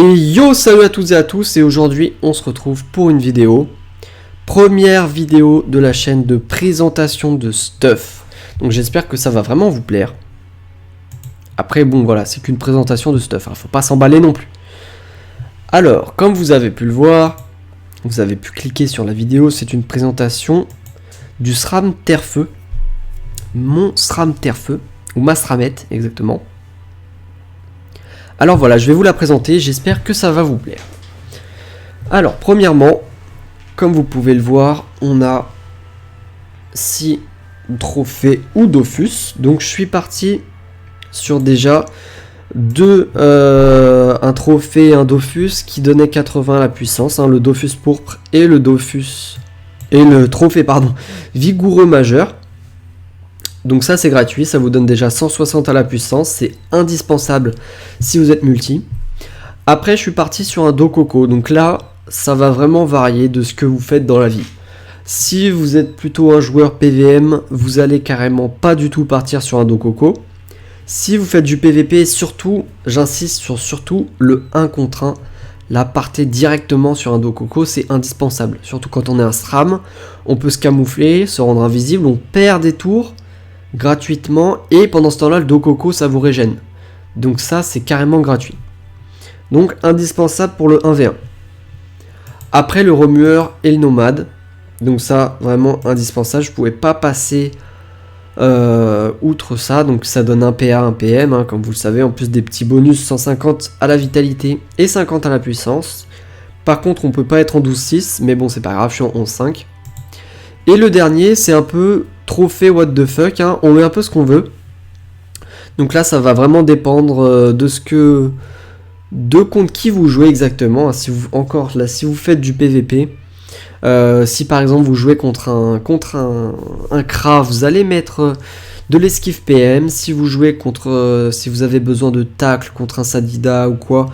Et yo, salut à toutes et à tous, et aujourd'hui on se retrouve pour une vidéo. Première vidéo de la chaîne de présentation de stuff. Donc j'espère que ça va vraiment vous plaire. Après bon voilà, c'est qu'une présentation de stuff, hein, faut pas s'emballer non plus. Alors, comme vous avez pu le voir, vous avez pu cliquer sur la vidéo, c'est une présentation du SRAM Terre-Feu. Mon SRAM Terre-Feu, ou ma SRAMette exactement. Alors voilà, je vais vous la présenter, j'espère que ça va vous plaire. Alors, premièrement, comme vous pouvez le voir, on a 6 trophées ou Dofus. Donc je suis parti sur déjà un trophée et un Dofus qui donnait 80 à la puissance, hein, le Dofus pourpre et le trophée vigoureux majeur. Donc ça c'est gratuit, ça vous donne déjà 160 à la puissance, c'est indispensable si vous êtes multi. Après je suis parti sur un Dokoko, donc là ça va vraiment varier de ce que vous faites dans la vie. Si vous êtes plutôt un joueur PVM, vous allez carrément pas du tout partir sur un Dokoko. Si vous faites du PVP, surtout, j'insiste sur surtout le 1 contre 1, là partez directement sur un Dokoko, c'est indispensable. Surtout quand on est un SRAM, on peut se camoufler, se rendre invisible, on perd des tours gratuitement et pendant ce temps là le Dokoko ça vous régène, donc ça c'est carrément gratuit, donc indispensable pour le 1v1. Après le remueur et le nomade, donc ça vraiment indispensable, je pouvais pas passer outre ça, donc ça donne un PA, un PM, hein, comme vous le savez, en plus des petits bonus 150 à la vitalité et 50 à la puissance. Par contre on peut pas être en 12-6, mais bon c'est pas grave, je suis en 11-5. Et le dernier c'est un peu trophée what the fuck, hein, on met un peu ce qu'on veut. Donc là ça va vraiment dépendre de contre qui vous jouez exactement, hein. Si vous faites du PVP, si par exemple vous jouez contre un Kra, vous allez mettre de l'esquive PM. Si vous jouez si vous avez besoin de tacle contre un Sadida ou quoi,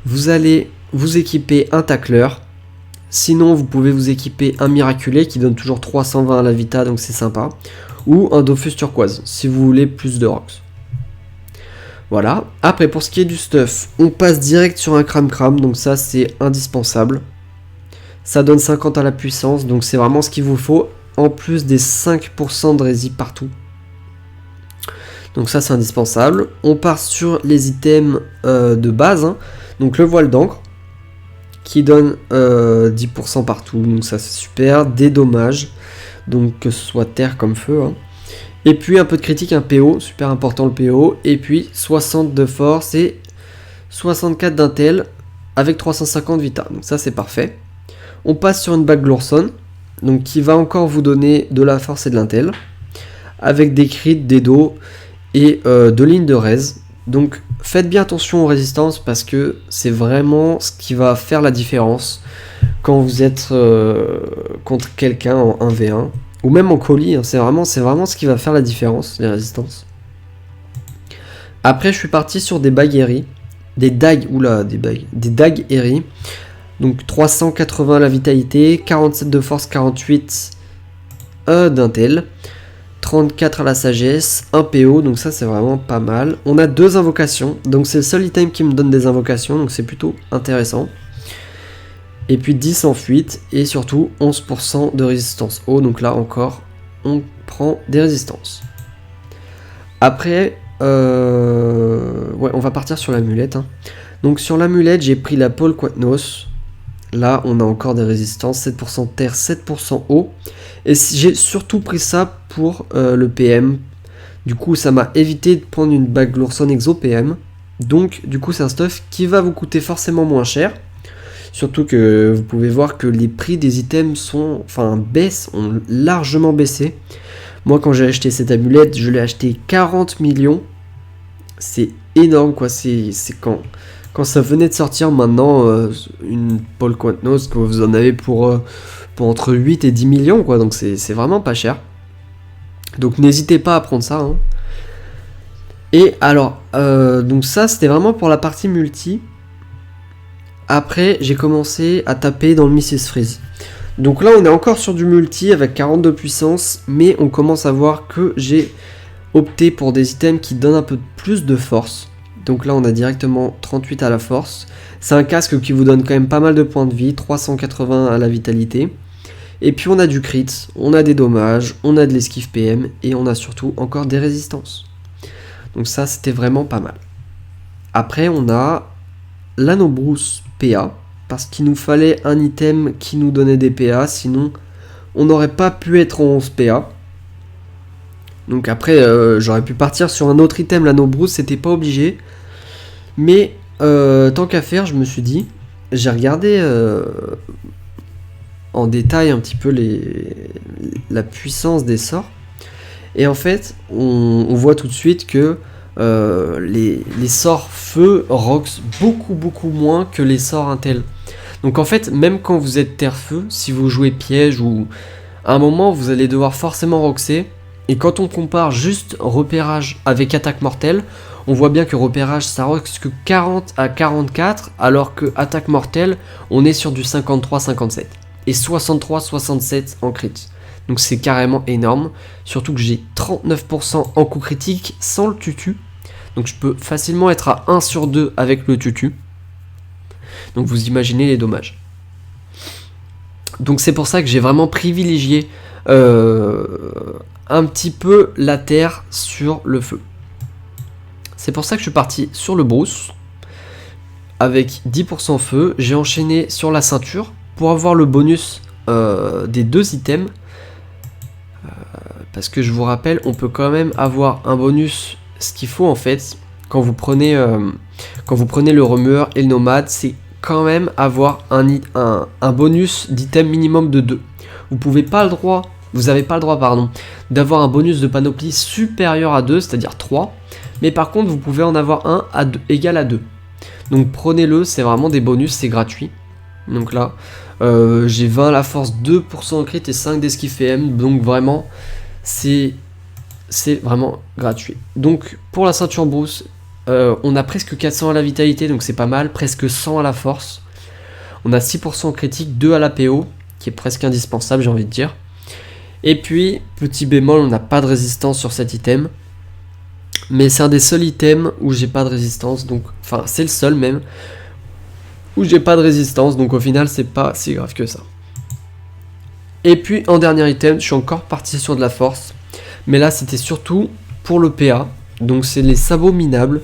vous allez vous équiper un tacleur. Sinon, vous pouvez vous équiper un Miraculé qui donne toujours 320 à la Vita, donc c'est sympa. Ou un Dofus turquoise, si vous voulez plus de rocks. Voilà. Après, pour ce qui est du stuff, on passe direct sur un Cram, donc ça c'est indispensable. Ça donne 50 à la puissance, donc c'est vraiment ce qu'il vous faut. En plus des 5% de rési partout. Donc ça c'est indispensable. On part sur les items de base, hein. Donc le voile d'encre, qui donne 10% partout, donc ça c'est super. Des dommages, donc que ce soit terre comme feu, hein. Et puis un peu de critique, un PO, super important le PO. Et puis 60 de force et 64 d'intel avec 350 vita, donc ça c'est parfait. On passe sur une bague Glorson, donc qui va encore vous donner de la force et de l'intel, avec des crits, des dos et 2 lignes de raise. Donc faites bien attention aux résistances parce que c'est vraiment ce qui va faire la différence quand vous êtes contre quelqu'un en 1v1 ou même en colis, hein. C'est vraiment ce qui va faire la différence, les résistances. Après je suis parti sur des bagues Eri, des dagues Eri, donc 380 la vitalité, 47 de force, 48 d'intel, 34 à la sagesse, 1 PO, donc ça c'est vraiment pas mal. On a 2 invocations, donc c'est le seul item qui me donne des invocations, donc c'est plutôt intéressant. Et puis 10 en fuite, et surtout 11% de résistance eau, donc là encore, on prend des résistances. Après, on va partir sur l'amulette, hein. Donc sur l'amulette, j'ai pris la Paul Quatnos. Là, on a encore des résistances, 7% terre, 7% eau. Et j'ai surtout pris ça pour le PM. Du coup, ça m'a évité de prendre une bague Glorson Exo PM. Donc, du coup, c'est un stuff qui va vous coûter forcément moins cher. Surtout que vous pouvez voir que les prix des items ont largement baissé. Moi, quand j'ai acheté cette amulette, je l'ai acheté 40 millions. C'est énorme, quoi. C'est quand ça venait de sortir. Maintenant, une Paul Quatnos, que vous en avez pour entre 8 et 10 millions, quoi. Donc c'est vraiment pas cher. Donc n'hésitez pas à prendre ça, hein. Et alors, donc ça c'était vraiment pour la partie multi. Après j'ai commencé à taper dans le Mrs Freeze. Donc là on est encore sur du multi avec 42 puissance, mais on commence à voir que j'ai opté pour des items qui donnent un peu plus de force. Donc là on a directement 38 à la force. C'est un casque qui vous donne quand même pas mal de points de vie, 380 à la vitalité. Et puis on a du crit, on a des dommages, on a de l'esquive PM et on a surtout encore des résistances. Donc ça c'était vraiment pas mal. Après on a l'anneau brousse PA, parce qu'il nous fallait un item qui nous donnait des PA, sinon on n'aurait pas pu être en 11 PA. Donc après j'aurais pu partir sur un autre item, l'anneau brousse, c'était pas obligé. Mais tant qu'à faire, je me suis dit, j'ai regardé en détail un petit peu la puissance des sorts. Et en fait, on voit tout de suite que les sorts feu rox beaucoup moins que les sorts intel. Donc en fait, même quand vous êtes terre-feu, si vous jouez piège ou à un moment, vous allez devoir forcément roxer. Et quand on compare juste repérage avec attaque mortelle, on voit bien que repérage ça rox que 40 à 44, alors que attaque mortelle, on est sur du 53-57. Et 63-67 en crit. Donc c'est carrément énorme. Surtout que j'ai 39% en coup critique sans le tutu. Donc je peux facilement être à 1 sur 2 avec le tutu. Donc vous imaginez les dommages. Donc c'est pour ça que j'ai vraiment privilégié un petit peu la terre sur le feu. C'est pour ça que je suis parti sur le brousse. Avec 10% feu. J'ai enchaîné sur la ceinture. Pour avoir le bonus des deux items. Parce que je vous rappelle, on peut quand même avoir un bonus. Ce qu'il faut en fait, quand vous prenez le remueur et le nomade, c'est quand même avoir un bonus d'item minimum de 2. Vous n'avez pas le droit, d'avoir un bonus de panoplie supérieur à 2, c'est-à-dire 3. Mais par contre, vous pouvez en avoir un égal à 2. Donc prenez-le, c'est vraiment des bonus, c'est gratuit. Donc là, j'ai 20 à la force, 2% en crit et 5 d'esquive PM. Donc vraiment, c'est vraiment gratuit. Donc pour la ceinture brousse, on a presque 400 à la vitalité, donc c'est pas mal. Presque 100 à la force. On a 6% critique, 2 à la PO, qui est presque indispensable, j'ai envie de dire. Et puis, petit bémol, on n'a pas de résistance sur cet item. Mais c'est un des seuls items où j'ai pas de résistance. Donc, enfin, c'est le seul même où j'ai pas de résistance. Donc au final, c'est pas si grave que ça. Et puis en dernier item, je suis encore parti sur de la force. Mais là, c'était surtout pour le PA. Donc c'est les sabots minables.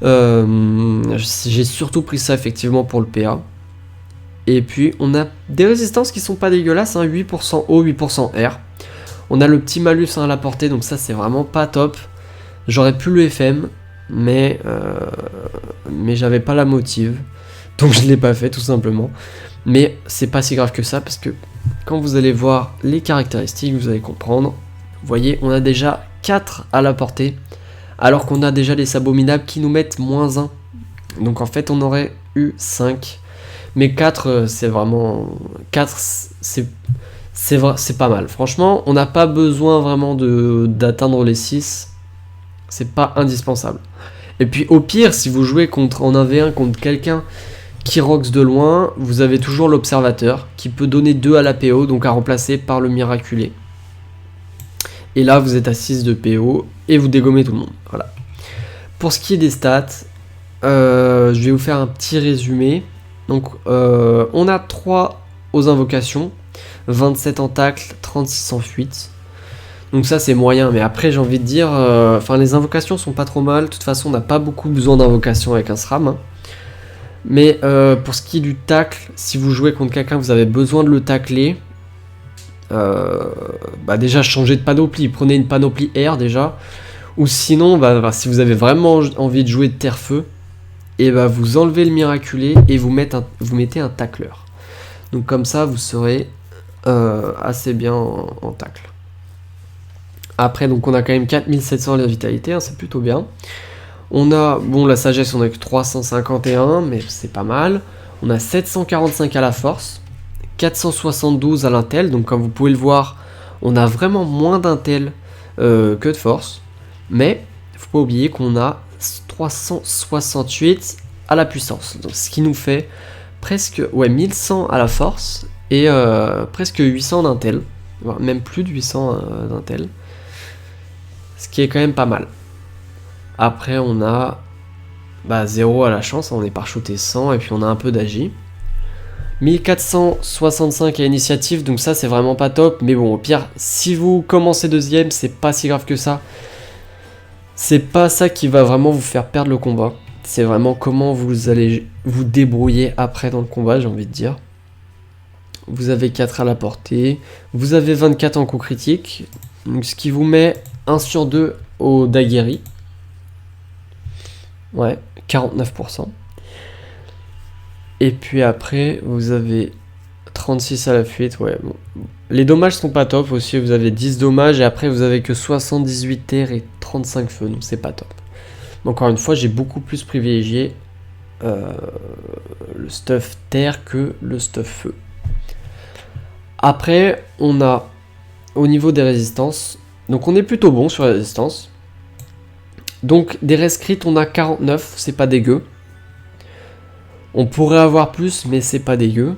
J'ai surtout pris ça effectivement pour le PA. Et puis on a des résistances qui sont pas dégueulasses, hein, 8% O, 8% R. On a le petit malus à la portée, donc ça c'est vraiment pas top. J'aurais pu le FM, mais j'avais pas la motive. Donc je l'ai pas fait tout simplement. Mais c'est pas si grave que ça, parce que quand vous allez voir les caractéristiques, vous allez comprendre. Vous voyez, on a déjà 4 à la portée, alors qu'on a déjà les sabots minables qui nous mettent -1. Donc en fait on aurait eu 5. Mais 4 c'est vraiment... 4 c'est pas mal. Franchement, on n'a pas besoin vraiment d'atteindre les 6. C'est pas indispensable. Et puis au pire, si vous jouez en 1v1 contre quelqu'un qui rox de loin, vous avez toujours l'observateur qui peut donner 2 à la PO, donc à remplacer par le miraculé. Et là vous êtes à 6 de PO et vous dégommez tout le monde. Voilà. Pour ce qui est des stats, je vais vous faire un petit résumé. Donc on a 3 aux invocations, 27 en tacle, 36 en fuite. Donc ça c'est moyen, mais après j'ai envie de dire, les invocations sont pas trop mal. De toute façon on n'a pas beaucoup besoin d'invocations avec un SRAM. Hein. Mais pour ce qui est du tacle, si vous jouez contre quelqu'un, vous avez besoin de le tacler. Déjà changez de panoplie, prenez une panoplie R déjà. Ou sinon, si vous avez vraiment envie de jouer de terre-feu, et vous enlevez le miraculé et vous mettez un tacleur. Donc comme ça vous serez assez bien en tacle. Après donc on a quand même 4700 de vitalité, hein, c'est plutôt bien. On a, la sagesse on a que 351, mais c'est pas mal. On a 745 à la force, 472 à l'intel, donc comme vous pouvez le voir, on a vraiment moins d'intel que de force. Mais faut pas oublier qu'on a 368 à la puissance, donc ce qui nous fait presque 1100 à la force et presque 800 d'intel, même plus de 800 d'intel, ce qui est quand même pas mal. Après on a bah 0 à la chance, on est par-shooté 100 et puis on a un peu d'agi. 1465 à initiative, donc ça c'est vraiment pas top, mais bon au pire, si vous commencez deuxième, c'est pas si grave que ça. C'est pas ça qui va vraiment vous faire perdre le combat, c'est vraiment comment vous allez vous débrouiller après dans le combat, j'ai envie de dire. Vous avez 4 à la portée, vous avez 24 en coup critique, donc ce qui vous met 1 sur 2 au Daguerri. Ouais, 49%. Et puis après, vous avez 36 à la fuite, ouais. Bon. Les dommages sont pas top aussi, vous avez 10 dommages et après vous avez que 78 terre et 35 feux, donc c'est pas top. Encore une fois, j'ai beaucoup plus privilégié le stuff terre que le stuff feu. Après, on a au niveau des résistances, donc on est plutôt bon sur la résistance. Donc des rescrits, on a 49, c'est pas dégueu. On pourrait avoir plus, mais c'est pas dégueu.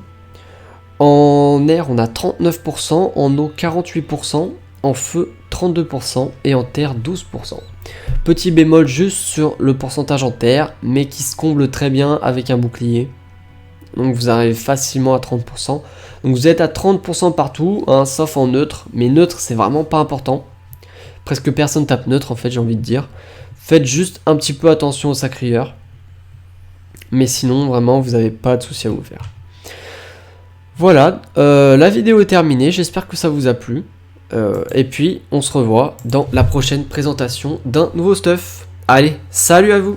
En air, on a 39%, en eau 48%, en feu 32% et en terre 12%. Petit bémol juste sur le pourcentage en terre, mais qui se comble très bien avec un bouclier. Donc vous arrivez facilement à 30%. Donc vous êtes à 30% partout, hein, sauf en neutre, mais neutre c'est vraiment pas important. Presque personne tape neutre en fait, j'ai envie de dire. Faites juste un petit peu attention aux sacrieurs. Mais sinon, vraiment, vous n'avez pas de souci à vous faire. Voilà, la vidéo est terminée. J'espère que ça vous a plu. Et puis, on se revoit dans la prochaine présentation d'un nouveau stuff. Allez, salut à vous!